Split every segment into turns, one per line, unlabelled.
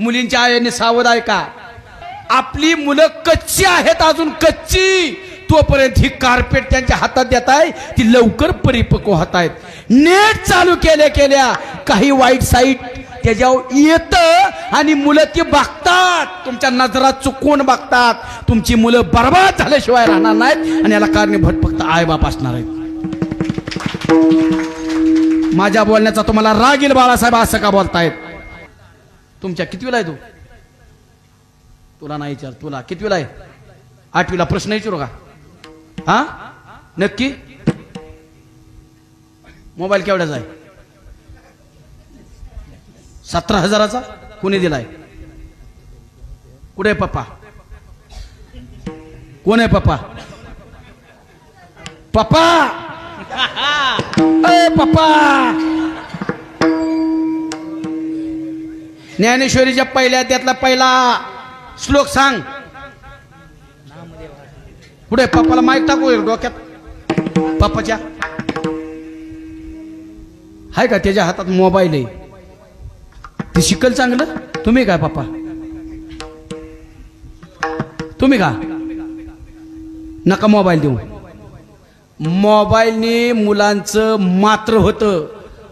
मुलींच्या आईने सावध आहे का? आपली मुलं कच्ची आहेत, अजून कच्ची, तोपर्यंत ही कार्पेट त्यांच्या हातात देत आहे, ती लवकर परिपक्व होत आहेत. नेट चालू केल्या केल्या काही वाईट साईट त्याच्यावर येतं आणि मुलं ती बघतात, तुमच्या नजरा चुकवून बघतात. तुमची मुलं बर्बाद झाल्याशिवाय राहणार नाहीत आणि याला कारणीभूत फक्त आईबाप असणार आहेत. माझ्या बोलण्याचा तुम्हाला राग येईल बाळासाहेब, असं का बोलतायत? तुमच्या कितवीला आहे तू? तुला नाही विचार, तुला कितवीला आहे? 8वीला. प्रश्न विचारू का? हा नक्की? मोबाईल केवढ्याचा आहे? 17,000चा. कोणी दिलाय? कुठे पप्पा? कोण आहे पप्पा? पप्पा ए पप्पा, ज्ञानेश्वरीच्या पहिल्या त्यातला पहिला श्लोक सांग. पुढे पप्पाला माईक टाकू डोक्यात. पप्पाच्या हाय का त्याच्या हातात मोबाईल आहे? ते शिकल चांगलं. तुम्ही काय पप्पा? तुम्ही का नका मोबाईल देऊ. मोबाईलने मुलांचं मात्र होतं.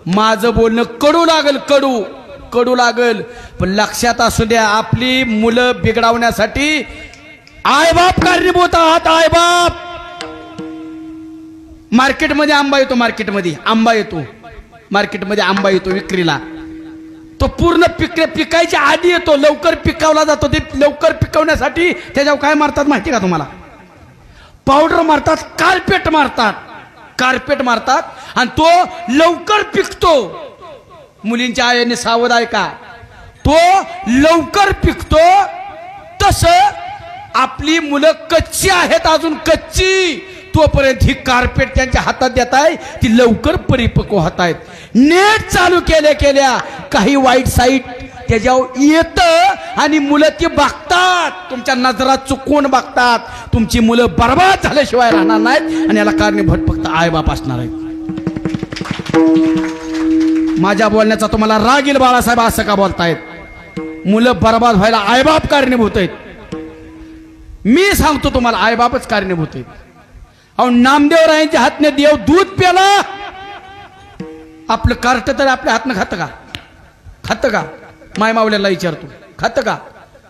माझं बोलणं कडू लागल, कडू लागल, पण लक्षात असू द्या, आपली मुलं बिघडवण्यासाठी आईबाप कारणीभूत आहात. आईबाप. मार्केटमध्ये आंबा येतो, मार्केटमध्ये आंबा येतो विक्रीला. तो पूर्ण पिकायच्या आधी येतो, लवकर पिकवला जातो. ते लवकर पिकवण्यासाठी त्याच्यावर काय मारतात माहिती का तुम्हाला? पावडर मारतात, कार्पेट मारतात आणि तो लवकर पिकतो. मुलींच्या आईने सावध आहे का? तो लवकर पिकतो. तसं आपली मुलं कच्ची आहेत, अजून कच्ची, तोपर्यंत ही कार्पेट त्यांच्या हातात देत आहे, ती लवकर परिपक्व होत आहेत. नेट चालू केल्या केल्या काही वाईट साईट त्याच्यावर येतं आणि मुलं ती बघतात, तुमच्या नजरा चुकवून बघतात. तुमची मुलं बर्बाद झाल्याशिवाय राहणार नाहीत आणि याला कारणीभूत फक्त आईबाप असणार आहेत. माझ्या बोलण्याचा तुम्हाला राग येईल बाळासाहेब, असं का बोलतायत? मुलं बर्बाद व्हायला आईबाप कारणीभूत आहेत. मी सांगतो तुम्हाला, आईबापच कारणीभूत आहेत. अहो, नामदेवरायांच्या हातने देव दूध प्याला, आपलं कार्ट तर आपल्या हातनं खातं का? माय मावल्याला विचारतो, खातं का?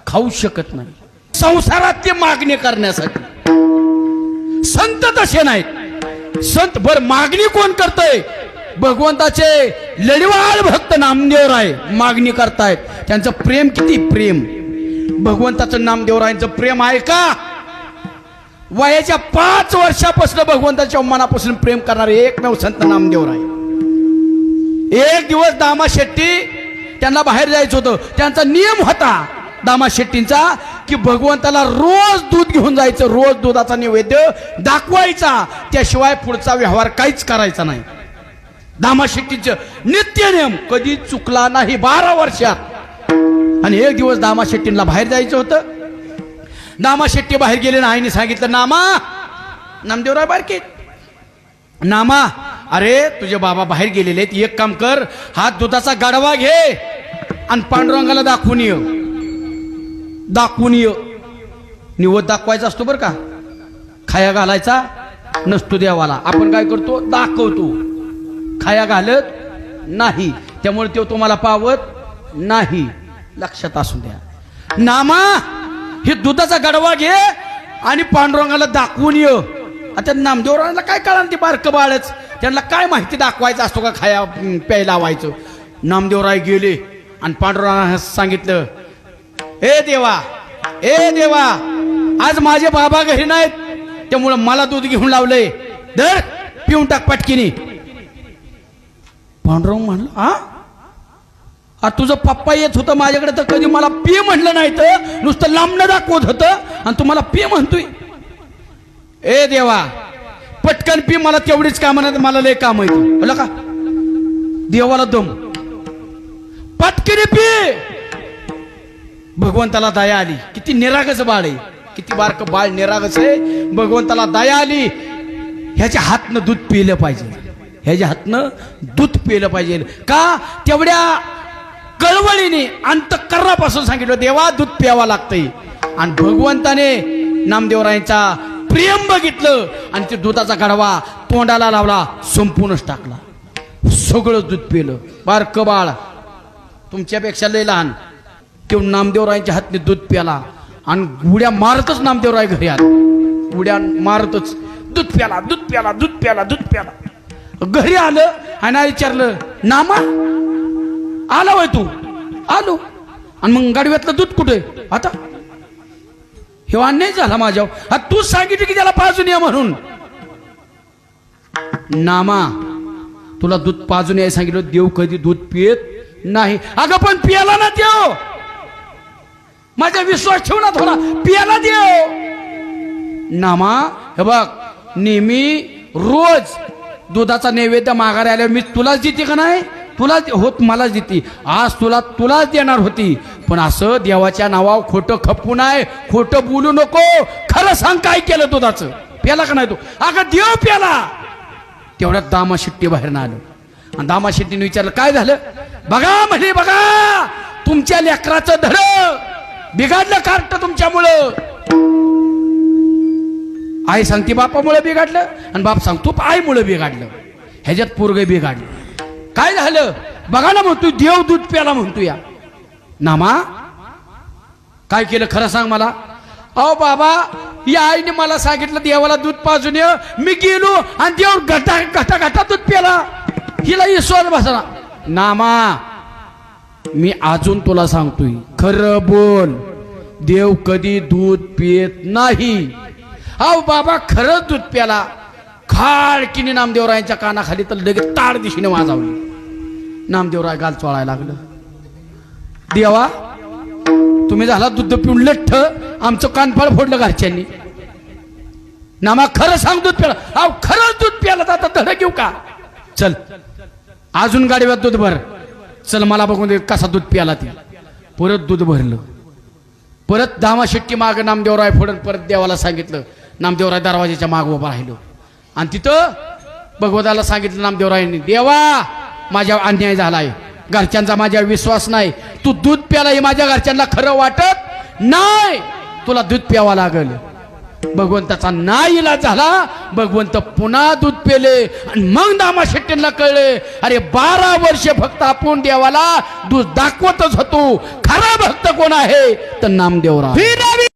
खाऊ शकत नाही. संसारात ते मागणी करण्यासाठी. संत तसे नाहीत. संत बर मागणी कोण करतय? भगवंताचे लढवाळ भक्त नामदेवराय मागणी करतायत. त्यांचं प्रेम किती प्रेम, भगवंताचं नामदेवरायांचं प्रेम आहे का? वयाच्या 5 वर्षापासून भगवंताच्या मनापासून प्रेम करणारे एकमेव संत नामदेवराय. एक दिवस दामा शेट्टी त्यांना बाहेर जायचं होतं. त्यांचा नियम होता दामा शेट्टींचा की भगवंताला रोज दूध घेऊन जायचं, रोज दुधाचा नैवेद्य दाखवायचा, त्याशिवाय पुढचा व्यवहार काहीच करायचा नाही. दामा शेट्टींचं नित्य नियम कधी चुकला नाही 12 वर्षात. आणि एक दिवस दामा शेट्टींना बाहेर जायचं होतं. दामा शेट्टी बाहेर गेले ना, आईने सांगितलं, नामदेवराय बारके, नामा, अरे तुझे बाबा बाहेर गेलेले आहेत, एक काम कर, हा दुधाचा गाडवा घे आणि पांडुरंगाला दाखवून ये. निवद दाखवायचा असतो बरं का, खाया घालायचा नसतो देवाला. आपण काय करतो? दाखवतो, खाया घालत नाही, त्यामुळे तो तुम्हाला पावत नाही. लक्षात असू द्या. नामा, हे दुधाचा गडवा घे आणि पांडुरंगाला दाखवून ये. आता नामदेवरायांना काय कळणार, ते बारकं बाळच, त्यांना काय माहिती दाखवायचं असतो का खाया प्यायला लावायचं. नामदेवराय गेले आणि पांडुरंगाला सांगितलं, ए देवा, आज माझे बाबा घरी नाहीत, त्यामुळं मला दूध घेऊन लावलंय, धर पिऊन टाक पटकिनी. पांडुरंग म्हणलं, आ तुझं पप्पा येत होतं माझ्याकडे तर कधी मला पी म्हणलं नाही, तर नुसतं लांबणं दाखवत होतं आणि तुम्हाला पी म्हणतोय. ए देवा, पटकन पी, मला तेवढीच काम नाही, मला लय काम आहे. बोला का देवाला दम, पटकन पी. भगवंताला दया आली. किती निरागस बाळ आहे, किती बारकं बाळ निरागस आहे. भगवंताला दया आली. ह्याच्या हातनं दूध पिलं पाहिजे, ह्याच्या हातनं दूध पिलं पाहिजे. का? तेवढ्या कळवळीने अंतःकरणापासून सांगितलं देवा दूध प्यावा लागतंय. आणि भगवंताने नामदेवरायांचा प्रेम बघितलं आणि ते दुधाचा गाढवा तोंडाला लावला, संपूर्णच टाकला, सगळं दूध पिलं. बारकं बाळ तुमच्यापेक्षा लय लहान तो नामदेवरायांच्या हातने दूध प्याला आणि गुड्या मारतच नामदेवराय घरी आला. गुड्या मारतच दूध प्याला, दूध प्याला, दूध प्याला, दूध प्याला. घरी आलं आणि विचारलं, नामा आला वय तू? आलो. आणि मग गाडव्यातलं दूध कुठे? आता हे अन्याय झाला माझ्यावर. तू सांगितलं की त्याला पाजून या म्हणून. नामा तुला दूध पाजून याय सांगितलं, देव कधी दूध पियत नाही. अगं पण पियाला ना देव, माझा विश्वास ठेव ना थोडा, पियाला देव. नामा हे बघ, नेहमी रोज दुधाचा नैवेद्य माघारी आल्यावर मी तुलाच देते का नाही? तुलाच होत मलाच देते. आज तुलाच देणार होती, पण असं देवाच्या नावावर खोटं खपू नाही, खोटं बोलू नको. खरं सांग काय केलं दुधाचं? प्याला का नाही तू? अगं देव प्याला. तेवढ्यात दामा शिट्टी बाहेर आलं आणि दामा शिट्टीने विचारलं, काय झालं? बघा म्हणे, बघा तुमच्या लेकराचं धड बिघाडलं कार्ट तुमच्यामुळं. आई सांगते बापामुळे बिघाडलं आणि बाप सांगतो आईमुळे बिघाडलं. ह्याच्यात पोरगं बिघाडलं. काय झालं बघा ना म्हणतो, देव दूध प्याला म्हणतो. या नामा काय केलं खरं सांग मला? अहो बाबा, या आईने मला सांगितलं देवाला दूध पाजून ये. मी गेलो आणि देव घटा घटा घटा दूध प्याला. हिला विश्वास बसला. नामा मी अजून तुला सांगतोय, खरं बोल, देव कधी दूध पित नाही. अहो बाबा खरंच दूध प्याला. खाडकीने नामदेवरायांच्या कानाखाली तर लगेच ताड दिशेने वाजवली. नामदेवराय गाल चोळायला लागलं. देवा तुम्ही झाला दूध पिऊन लठ्ठ, आमचं कानफळ फोडलं घरच्यांनी. नामा खरं सांग दूध प्याला. अहो खरंच दूध प्याला. आता धड घेऊ का? चल अजून गाडीवर दूध भर. चल मला बघून दे कसा दूध प्याला ते. परत दूध भरलं. परत दामा शेट्टी माग नामदेवराय फोडून परत देवाला सांगितलं. नामदेवराय दरवाजाच्या माग उभा राहिलो आणि तिथं भगवताला सांगितलं नामदेवरायांनी, देवा माझ्यावर अन्याय झालाय, घरच्यांचा माझ्यावर विश्वास नाही. तू दूध प्याला हे माझ्या घरच्यांना खरं वाटत नाही, तुला दूध प्यावा लागल. भगवंताचा नाईलाज झाला. भगवंत पुन्हा दूध पेले आणि मग दामा शेट्टींना कळले, अरे 12 वर्ष फक्त आपण देवाला दूध दाखवतच होतो. खरा भक्त कोण आहे तर नामदेवराय.